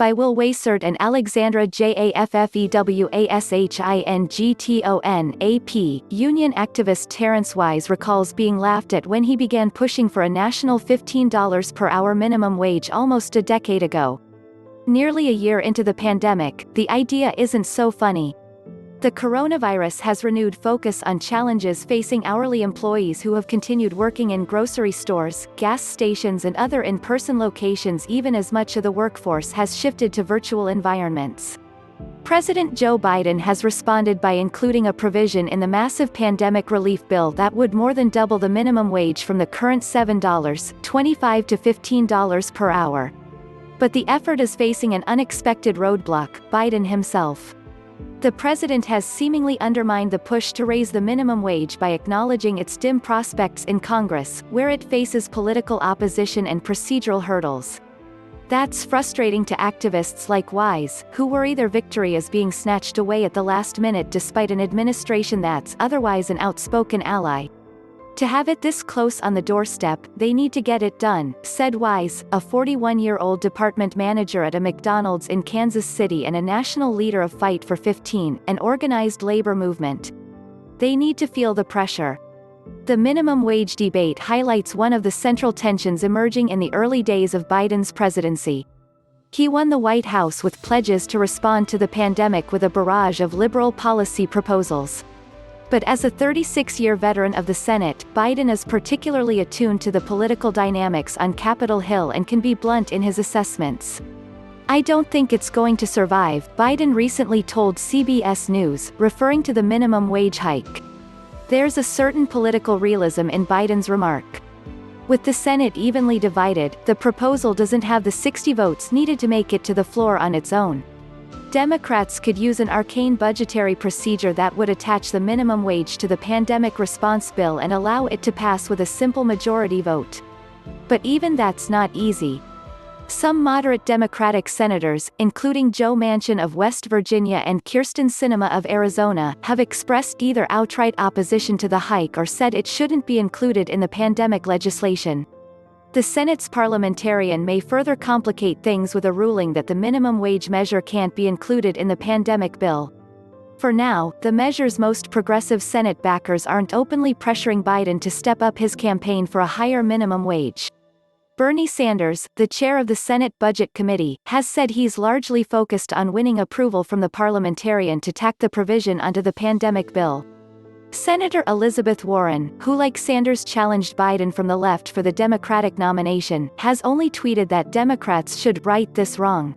by Will WEISSERT and Alexandra JAFFEWASHINGTON AP. Union activist Terrence Wise recalls being laughed at when he began pushing for a national $15 per hour minimum wage almost a decade ago. Nearly a year into the pandemic, the idea isn't so funny. The coronavirus has renewed focus on challenges facing hourly employees who have continued working in grocery stores, gas stations and other in-person locations even as much of the workforce has shifted to virtual environments. President Joe Biden has responded by including a provision in the massive pandemic relief bill that would more than double the minimum wage from the current $7.25 to $15 per hour. But the effort is facing an unexpected roadblock: Biden himself. The president has seemingly undermined the push to raise the minimum wage by acknowledging its dim prospects in Congress, where it faces political opposition and procedural hurdles. That's frustrating to activists like Wise, who worry their victory is being snatched away at the last minute despite an administration that's otherwise an outspoken ally. To have it this close on the doorstep, they need to get it done, said Wise, a 41-year-old department manager at a McDonald's in Kansas City and a national leader of Fight for 15, an organized labor movement. They need to feel the pressure. The minimum wage debate highlights one of the central tensions emerging in the early days of Biden's presidency. He won the White House with pledges to respond to the pandemic with a barrage of liberal policy proposals. But as a 36-year veteran of the Senate, Biden is particularly attuned to the political dynamics on Capitol Hill and can be blunt in his assessments. "I don't think it's going to survive," Biden recently told CBS News, referring to the minimum wage hike. There's a certain political realism in Biden's remark. With the Senate evenly divided, the proposal doesn't have the 60 votes needed to make it to the floor on its own. Democrats could use an arcane budgetary procedure that would attach the minimum wage to the pandemic response bill and allow it to pass with a simple majority vote. But even that's not easy. Some moderate Democratic senators, including Joe Manchin of West Virginia and Kyrsten Sinema of Arizona, have expressed either outright opposition to the hike or said it shouldn't be included in the pandemic legislation. The Senate's parliamentarian may further complicate things with a ruling that the minimum wage measure can't be included in the pandemic bill. For now, the measure's most progressive Senate backers aren't openly pressuring Biden to step up his campaign for a higher minimum wage. Bernie Sanders, the chair of the Senate Budget Committee, has said he's largely focused on winning approval from the parliamentarian to tack the provision onto the pandemic bill. Senator Elizabeth Warren, who like Sanders challenged Biden from the left for the Democratic nomination, has only tweeted that Democrats should right this wrong.